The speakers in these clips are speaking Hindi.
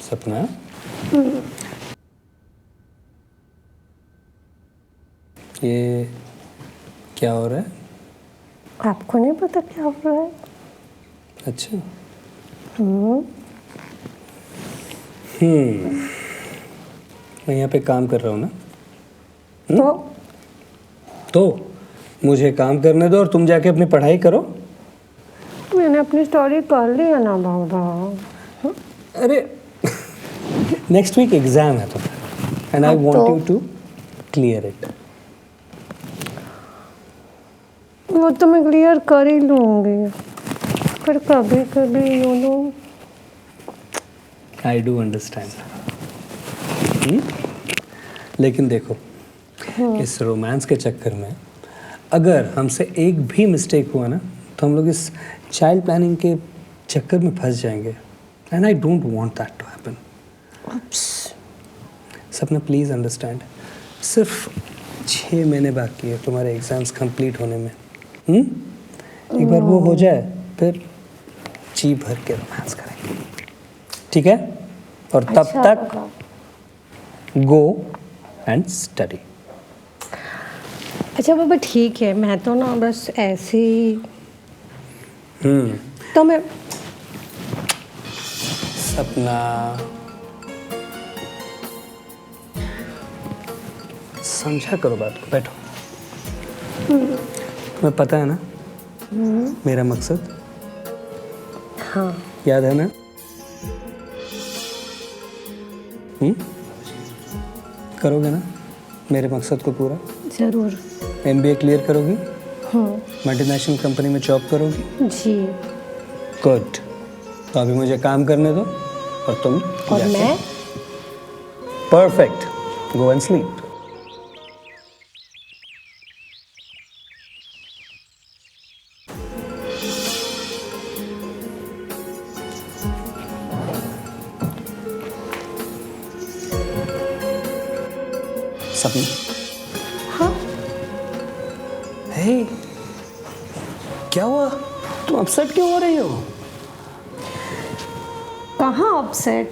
सपना, ये क्या हो रहा है? आपको नहीं पता क्या हो रहा है? अच्छा। मैं यहाँ पे काम कर रहा हूँ ना। तो मुझे काम करने दो और तुम जाके अपनी पढ़ाई करो। मैंने अपनी स्टडी कर ली है ना बाबा। अरे नेक्स्ट वीक एग्जाम है तुम्हारा and I want you to clear it. वो तो मैं क्लियर कर ही लूँगी, पर कभी कभी you know. I do understand. लेकिन देखो, इस रोमांस के चक्कर में अगर हमसे एक भी मिस्टेक हुआ ना तो हम लोग इस चाइल्ड प्लानिंग के चक्कर में फंस जाएंगे and I don't want that to happen. Sapna please understand, सिर्फ 6 महीने बाकी है तुम्हारे एग्जाम्स कंप्लीट होने में। एक बार वो हो जाए फिर जी भर के रोमांस करेंगे, ठीक है? और तब अच्छा तक गो एंड स्टडी। अच्छा बाबा ठीक है, मैं तो ना बस ऐसे ही तो मैं सपना समझा करो बात को, बैठो। तुम्हें पता है ना मेरा मकसद? हाँ याद है ना? करोगे ना मेरे मकसद को पूरा? जरूर। MBA क्लियर करोगी? मल्टीनेशनल कंपनी में जॉब करोगी? जी। गुड। तो अभी मुझे काम करने दो और तुम और मैं? परफेक्ट। Go and sleep. सपना। हाँ हे, क्या हुआ? तुम अपसेट क्यों हो रही हो? कहाँ अपसेट?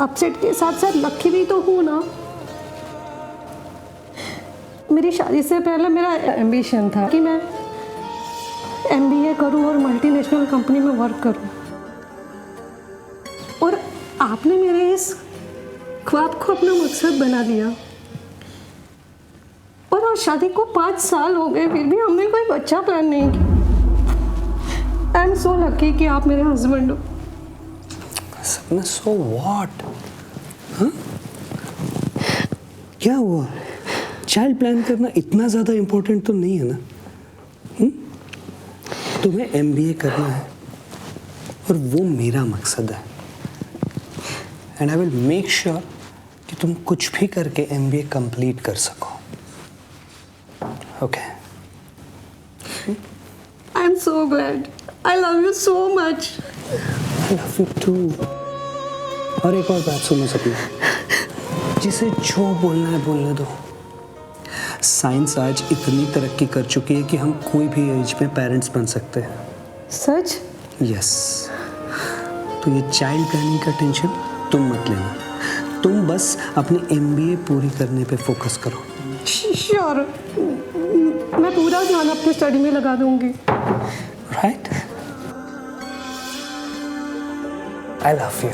अपसेट के साथ साथ लकी भी तो हूँ ना। मेरी शादी से पहले मेरा एम्बिशन था कि मैं MBA करूँ और मल्टीनेशनल कंपनी में वर्क करूँ, और आपने मेरे इस ख्वाब को अपना मकसद बना लिया। और आज शादी को 5 साल हो गए, फिर भी हमने कोई बच्चा प्लान नहीं किया। आई एम सो लकी कि आप मेरे हस्बैंड हो। सपना, सो व्हाट? हाँ, क्या हुआ? चाइल्ड प्लान करना इतना ज़्यादा इम्पोर्टेंट तो नहीं है ना? तुम्हें MBA करना है और वो मेरा मकसद है and I will make sure कि तुम कुछ भी करके MBA कंप्लीट कर सको। Okay? I am so glad. I love you so much. I love you too. और एक और बात सुनो सपना, जिसे जो बोलना है बोलने दो। साइंस आज इतनी तरक्की कर चुकी है कि हम कोई भी एज में पेरेंट्स बन सकते हैं। सच? यस। तो ये चाइल्ड प्लानिंग का टेंशन तुम मत लेना, तुम बस अपनी MBA पूरी करने पे फोकस करो। श्योर, मैं पूरा ध्यान अपनी स्टडी में लगा दूंगी। राइट? I love you.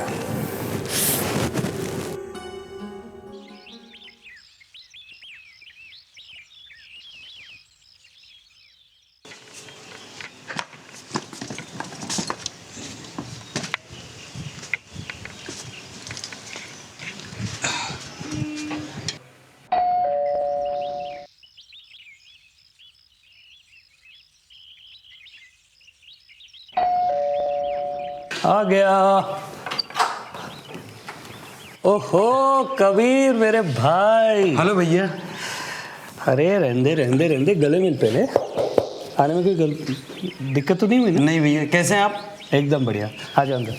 आ गया। ओहो कबीर मेरे भाई। हेलो भैया। अरे रहंदे रहंदे रहंदे, गले मिल पहले। आने में कोई दिक्कत तो नहीं हुई ना? नहीं भैया, कैसे हैं आप? एकदम बढ़िया, आ जाओ अंदर।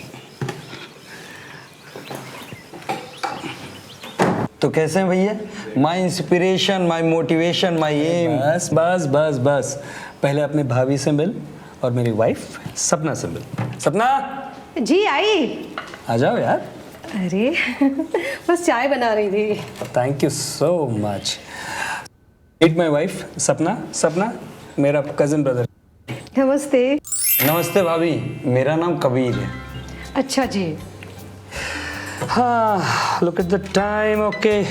तो कैसे हैं भैया? My inspiration, my motivation, my aim. बस बस बस बस, पहले अपने भाभी से मिल और मेरी वाइफ सपना से मिल। सपना जी आई। आ जाओ यार। अरे बस चाय बना रही थी। Thank you so much. Meet my wife Sapna. Sapna मेरा कजिन ब्रदर। नमस्ते। नमस्ते भाभी, मेरा नाम कबीर है। अच्छा जी। हाँ, look at the time. Okay,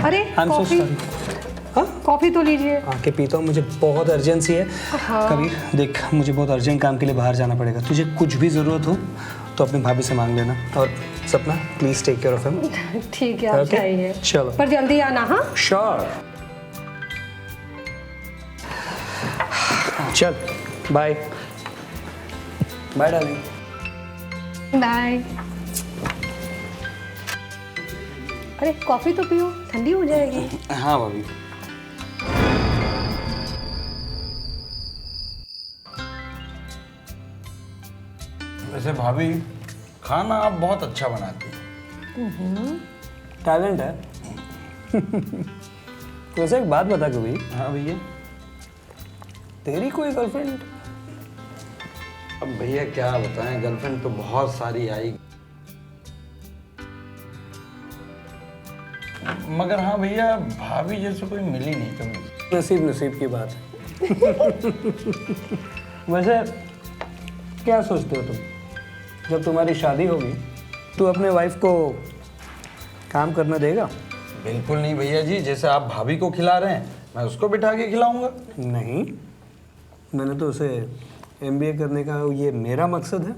अरे I am so coffee, sorry. हाँ, कॉफी तो लीजिए। आके पीता हूँ, मुझे बहुत अर्जेंसी है। हाँ। कबीर देख, मुझे बहुत अर्जेंट काम के लिए बाहर जाना पड़ेगा। तुझे कुछ भी ज़रूरत हो तो अपनी भाभी से मांग लेना। और Sapna please take care of him. ठीक है, आप Okay, जाइए। चलो। पर जल्दी आना। हाँ श्योर। चल, बाय बाय डार्लिंग। बाय। अरे कॉफी तो पियो, ठंडी हो जाएगी। हाँ भाभी। वैसे भाभी, खाना आप बहुत अच्छा बनाती हैं। टैलेंट है। वैसे एक बात बता कभी, हाँ भैया। तेरी कोई गर्लफ्रेंड? अब भैया क्या बताएं, गर्लफ्रेंड तो बहुत सारी आई, मगर हाँ भैया, भाभी जैसे कोई मिली नहीं कभी। नसीब नसीब की बात है। वैसे क्या सोचते हो तुम, जब तुम्हारी शादी होगी तो अपने वाइफ को काम करना देगा? बिल्कुल नहीं भैया जी, जैसे आप भाभी को खिला रहे हैं मैं उसको बिठा के खिलाऊंगा। नहीं, मैंने तो उसे एमबीए करने का ये मेरा मकसद है।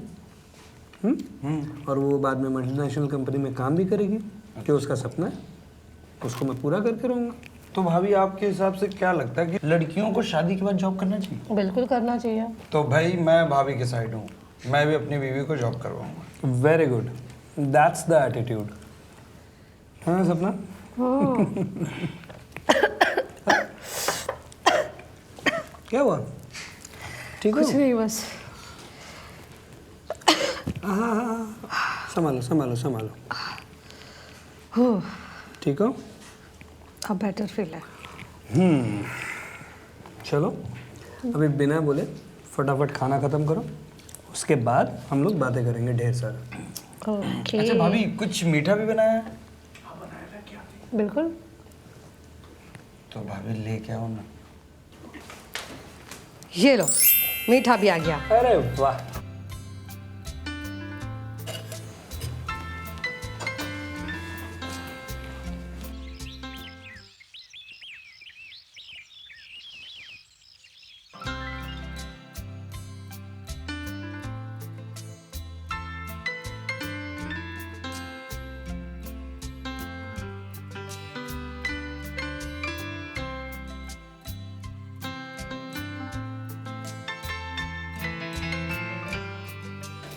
और वो बाद में मल्टीनेशनल कंपनी में काम भी करेगी, कि उसका सपना है, उसको मैं पूरा करके रहूँगा। तो भाभी आपके हिसाब से क्या लगता है कि लड़कियों को शादी के बाद जॉब करना चाहिए? बिल्कुल करना चाहिए। तो भाई मैं भाभी के साइड हूँ, मैं भी अपनी बीवी को जॉब करवाऊंगा। Very good, that's the attitude. हाँ सपना? क्या हुआ? ठीक हो? कुछ नहीं, बस संभालो संभालो संभालो। हो, ठीक हो? अब बेटर फील है। चलो अभी बिना बोले फटाफट खाना खत्म करो, उसके बाद हम लोग बातें करेंगे ढेर सारा। ओके। अच्छा भाभी, कुछ मीठा भी बनाया है? बिल्कुल। तो भाभी लेके आओ ना। ये लो, मीठा भी आ गया। अरे वाह।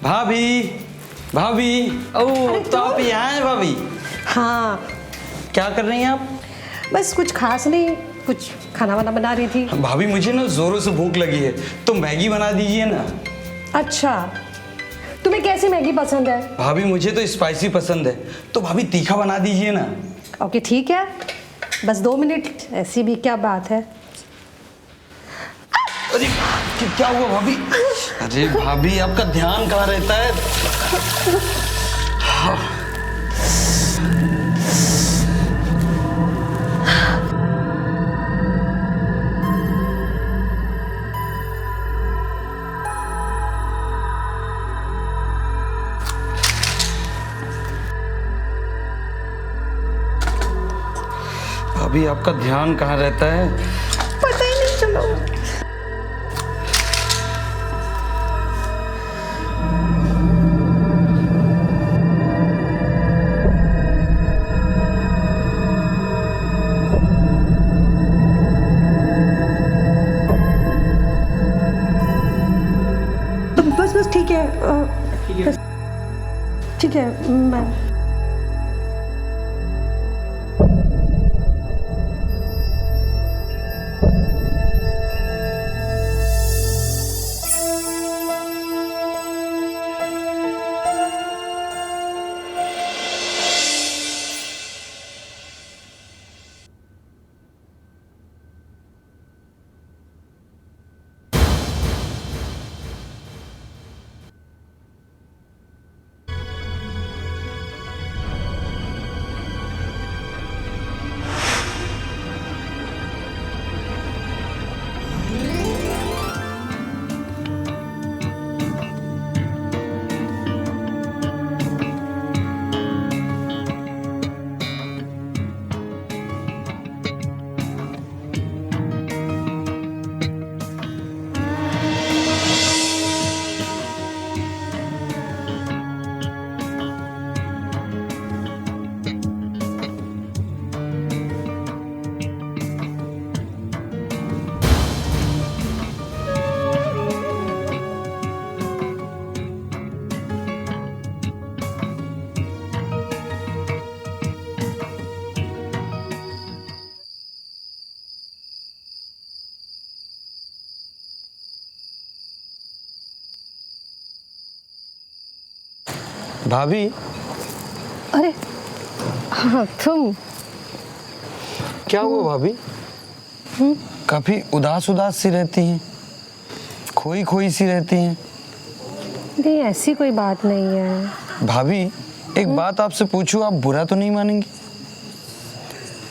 भाभी, भाभी, ओह तो आप यहाँ हैं भाभी? हाँ, क्या कर रही हैं आप? बस कुछ खास नहीं, कुछ खाना वाना बना रही थी। भाभी मुझे ना जोरों से भूख लगी है, तो मैगी बना दीजिए ना। अच्छा, तुम्हें कैसी मैगी पसंद है? भाभी मुझे तो स्पाइसी पसंद है, तो भाभी तीखा बना दीजिए ना। ओके ठीक है, बस 2 मिनट, ऐसी भी क्या बात है। अरे क्या हुआ भाभी? अरे भाभी आपका ध्यान कहाँ रहता है? भाभी आपका ध्यान कहाँ रहता है? पता ही नहीं चलो। बस बस ठीक है, ठीक है मैं। भाभी अरे हाँ तुम। क्या हुआ भाभी? काफी उदास उदास सी रहती हैं, खोई खोई सी रहती हैं। नहीं ऐसी कोई बात नहीं है। भाभी एक बात आपसे पूछूं, आप बुरा तो नहीं मानेंगी?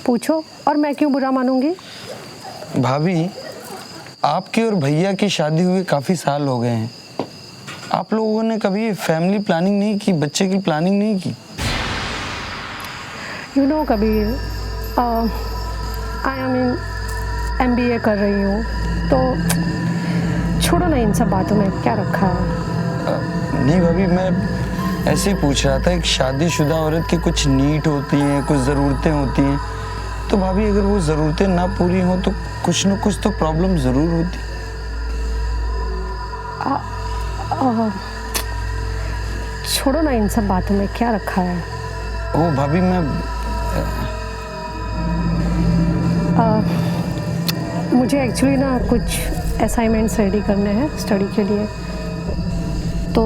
पूछो, और मैं क्यों बुरा मानूंगी? भाभी आपकी और भैया की शादी हुए काफी साल हो गए हैं, आप लोगों ने कभी फैमिली प्लानिंग नहीं की, बच्चे की प्लानिंग नहीं की? You know Kabir, I am in MBA कर रही हूँ, तो छोड़ो ना इन सब बातों में क्या रखा है। नहीं भाभी, मैं ऐसे ही पूछ रहा था। एक शादीशुदा औरत की कुछ नीड होती हैं, कुछ ज़रूरतें होती हैं, तो भाभी अगर वो ज़रूरतें ना पूरी हों तो कुछ न कुछ तो प्रॉब्लम ज़रूर होती। छोड़ो ना इन सब बातों में क्या रखा है। ओ भाभी मैं मुझे एक्चुअली ना कुछ असाइनमेंट्स रेडी करने हैं स्टडी के लिए, तो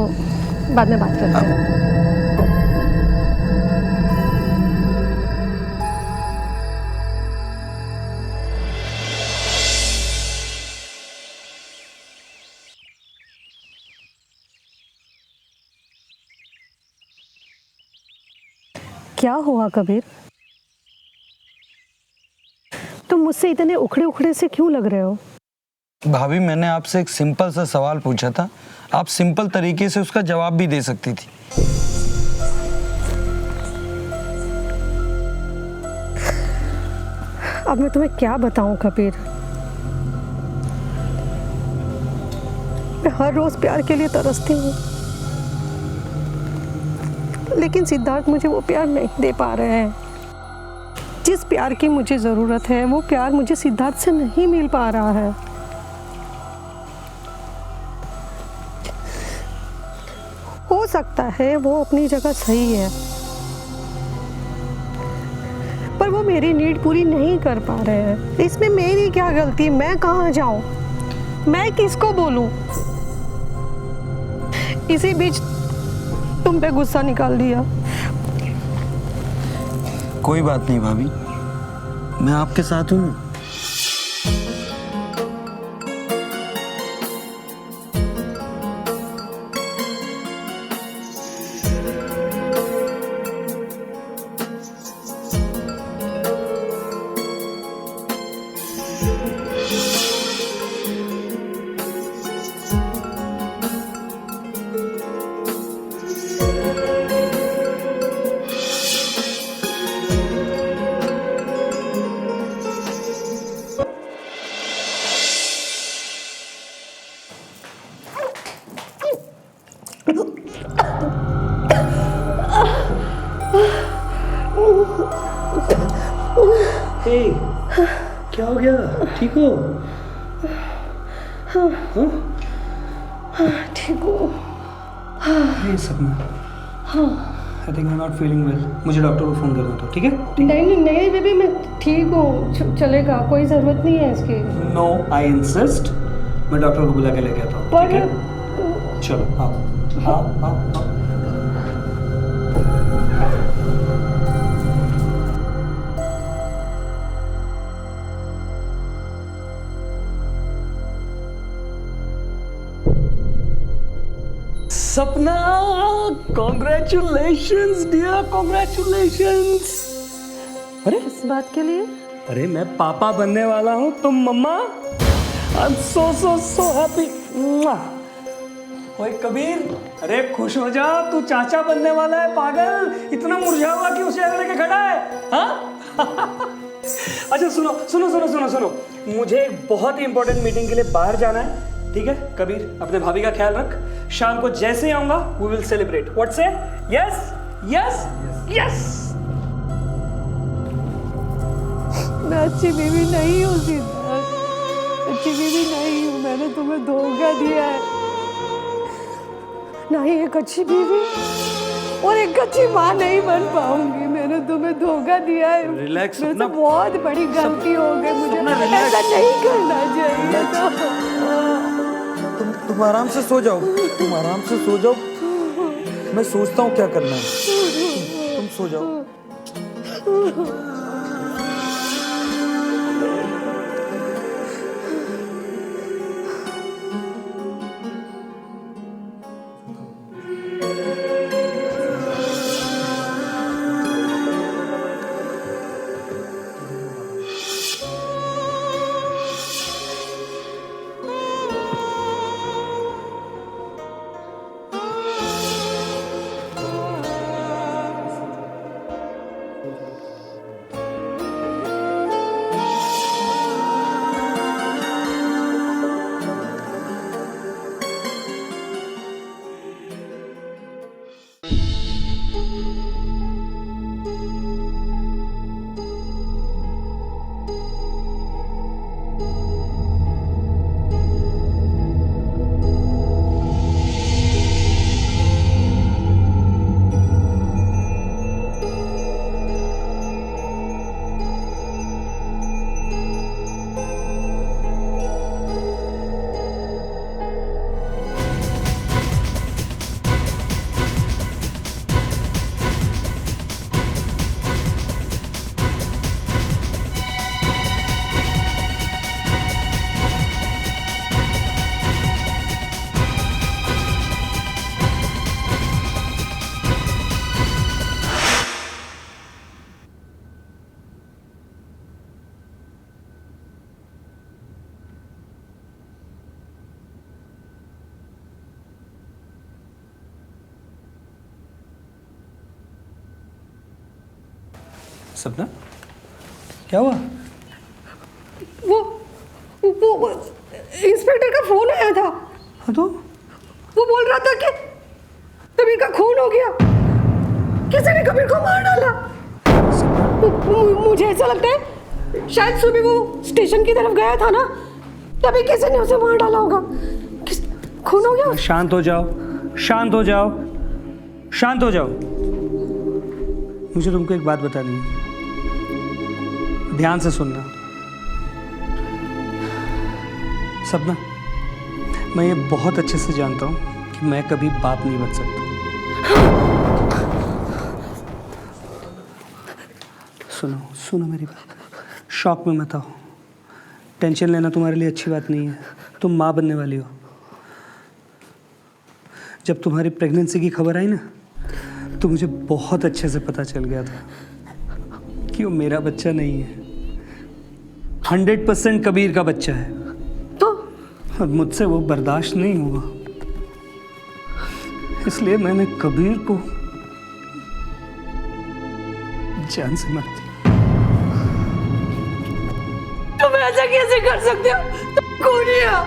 बाद में बात करते हैं। क्या हुआ कबीर, तुम मुझसे इतने उखड़े उखड़े से क्यों लग रहे हो? भाभी मैंने आपसे एक सिंपल सा सवाल पूछा था, आप सिंपल तरीके से उसका जवाब भी दे सकती थी। अब मैं तुम्हें क्या बताऊं कबीर, मैं हर रोज प्यार के लिए तरसती हूँ, लेकिन सिद्धार्थ मुझे वो प्यार नहीं दे पा रहे हैं। जिस प्यार की मुझे ज़रूरत है वो प्यार मुझे सिद्धार्थ से नहीं मिल पा रहा है। हो सकता है वो अपनी जगह सही है, पर वो मेरी नीड पूरी नहीं कर पा रहे हैं। इसमें मेरी क्या गलती? मैं कहाँ जाऊं? मैं किसको बोलूं? इसी बीच तुम पे गुस्सा निकाल दिया। कोई बात नहीं भाभी, मैं आपके साथ हूँ ना। हे, क्या हो गया? ठीक हो? हाँ? ठीक हो? हे सपना, I think I am not feeling well, मुझे डॉक्टर को फ़ोन करना था, ठीक है? नहीं नहीं बेबी, मैं ठीक हूँ, चलेगा, कोई ज़रूरत नहीं है इसकी। नो आई इंसिस्ट, मैं डॉक्टर को बुला के लेके आता हूँ, ठीक है? चलो आओ आओ आओ आओ। सपना, कॉन्ग्रेचुलेशंस डियर, कॉन्ग्रेचुलेशंस। अरे इस बात के लिए? अरे मैं पापा बनने वाला हूँ, तुम मम्मा। आई am so so so happy. ओए कबीर, अरे खुश हो जा, तू चाचा बनने वाला है। पागल, इतना मुरझा हुआ कि उसे लेके खड़ा है, हाँ? अच्छा सुनो सुनो सुनो सुनो सुनो, मुझे एक बहुत ही इंपॉर्टेंट मीटिंग के लिए बाहर जाना है, ठीक है? कबीर अपने भाभी का ख्याल रख, शाम को जैसे ही आऊंगा वी विल सेलिब्रेट। व्हाट से? Yes yes yes. मैं अच्छी बीवी नहीं हूँ सिद्धार्थ, अच्छी बीवी नहीं हूँ। मैंने तुम्हें धोखा दिया है। ना ही एक अच्छी बीवी और एक अच्छी माँ नहीं बन पाऊंगी। मैंने तुम्हें धोखा दिया है। रिलैक्स मेरे से सपना। बहुत बड़ी गलती हो गई, मुझे सपना, रिलैक्स। ऐसा नहीं करना चाहिए था। तुम आराम से सो जाओ, तुम आराम से सो जाओ। मैं सोचता हूँ क्या करना है। तुम सो जाओ। सपना, क्या हुआ? वो इंस्पेक्टर का फोन आया था। हाँ तो वो बोल रहा था कि कबीर का खून हो गया, किसी ने कबीर को मार डाला। मुझे ऐसा लगता है शायद सुबह वो स्टेशन की तरफ गया था ना, तभी किसी ने उसे मार डाला होगा। खून हो गया। शांत हो जाओ, शांत हो जाओ, शांत हो जाओ। मुझे तुमको एक बात बतानी है, ध्यान से सुनना। सपना, मैं ये बहुत अच्छे से जानता हूँ कि मैं कभी बाप नहीं बन सकता। सुनो सुनो मेरी बात, शौक में मत आओ। टेंशन लेना तुम्हारे लिए अच्छी बात नहीं है। तुम माँ बनने वाली हो। जब तुम्हारी प्रेगनेंसी की खबर आई ना, तो मुझे बहुत अच्छे से पता चल गया था कि वो मेरा बच्चा नहीं है, 100% कबीर का बच्चा है। तो और मुझसे वो बर्दाश्त नहीं हुआ, इसलिए मैंने कबीर को जान से मार दिया। तुम ऐसा कैसे कर सकते हो? तुम खूनी हो,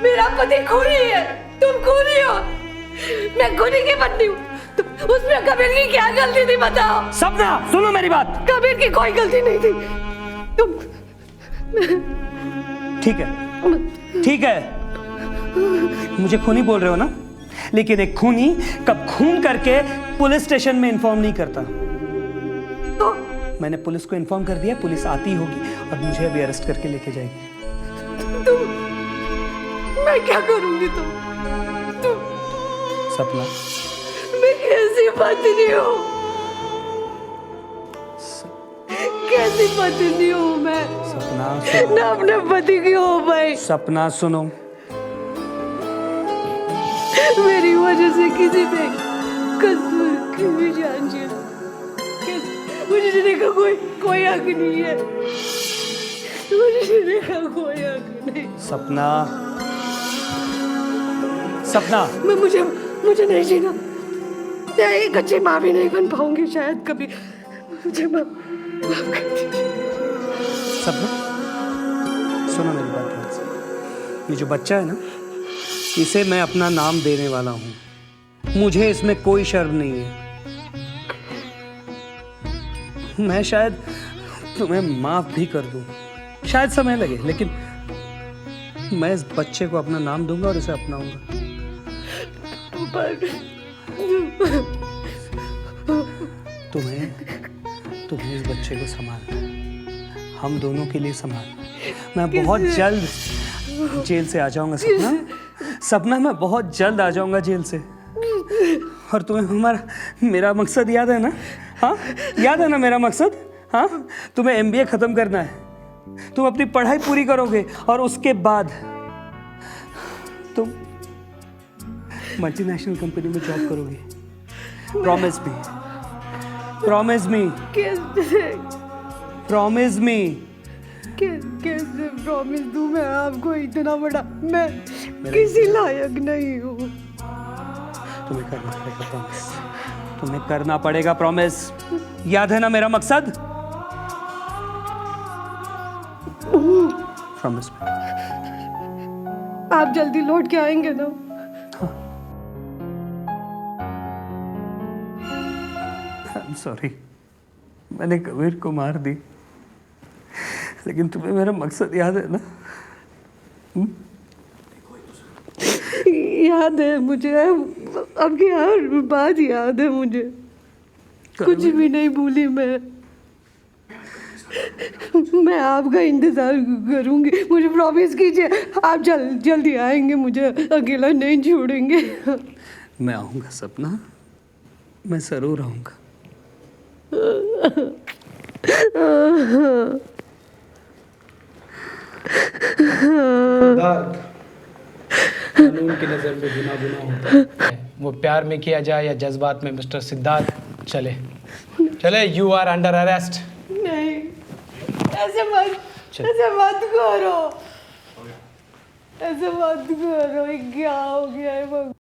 मेरा पति खूनी है, तुम खूनी हो, मैं खूनी की पत्नी हूँ। उसमें कबीर की क्या गलती थी बताओ? सपना सुनो मेरी बात। कबीर की कोई गलती नहीं थी। तुम ठीक है, ठीक है, मुझे खूनी बोल रहे हो ना, लेकिन एक खूनी कब खून करके पुलिस स्टेशन में इन्फॉर्म नहीं करता। तो मैंने पुलिस को इन्फॉर्म कर दिया, पुलिस आती होगी और मुझे अभी अरेस्ट करके लेके जाएगी। मैं क्या करूंगी? तुम सपना, मैं कैसी पत्नी हूँ, कैसी पत्नी हूँ मैं? सपना सुनो। ना अपने पति की हो भाई। सपना सुनो, मेरी वजह से किसी पे कसूर की भी जान चली। मुझे जीने का कोई हक नहीं है, मुझे जीने का कोई हक नहीं। सपना, सपना, मुझे नहीं जीना। मैं एक अच्छी माँ भी नहीं बन पाऊंगी शायद कभी। मुझे माफ कर दीजिए। सपना सुनो मेरी बात ध्यान से। ये जो बच्चा है ना, इसे मैं अपना नाम देने वाला हूँ। मुझे इसमें कोई शर्म नहीं है। मैं शायद तुम्हें माफ भी कर दूं, शायद समय लगे, लेकिन मैं इस बच्चे को अपना नाम दूंगा और इसे अपनाऊंगा। तुम्हें इस बच्चे को संभालना है, हम दोनों के लिए संभालना है। मैं बहुत जल्द जेल से आ जाऊंगा सपना, सपना मैं बहुत जल्द आ जाऊंगा जेल से। और तुम्हें हमारा मेरा मकसद याद है ना? हाँ, याद है ना मेरा मकसद? हाँ, तुम्हें एमबीए खत्म करना है, तुम अपनी पढ़ाई पूरी करोगे और उसके बाद तुम मल्टीनेशनल कंपनी में जॉब करोगे। प्रॉमिस मी, प्रॉमिस मी, कैसे प्रॉमिस मी। कैसे प्रॉमिस दूं मैं आपको? इतना बड़ा मैं किसी लायक नहीं हूँ। तुम्हें करना पड़ेगा प्रॉमिस, तुम्हें करना पड़ेगा प्रॉमिस। याद है ना मेरा मकसद? Promise me. आप जल्दी लौट के आएंगे ना? आई एम सॉरी, मैंने कबीर को मार दी, लेकिन तुम्हें मेरा मकसद याद है ना? याद है मुझे, आपकी हर बात याद है मुझे, कुछ भी नहीं भूली मैं आपका इंतजार करूंगी। मुझे प्रॉमिस कीजिए आप जल्दी आएंगे, मुझे अकेला नहीं छोड़ेंगे। मैं आऊंगा सपना, मैं जरूर आऊंगा। कानून की नज़र में गुनाह गुनाह होता है, वो प्यार में किया जाए या जज्बात में। मिस्टर सिद्धार्थ चले चले, यू आर अंडर अरेस्ट। नहीं, ऐसे मत करो, ऐसे मत करो। क्या हो गया है?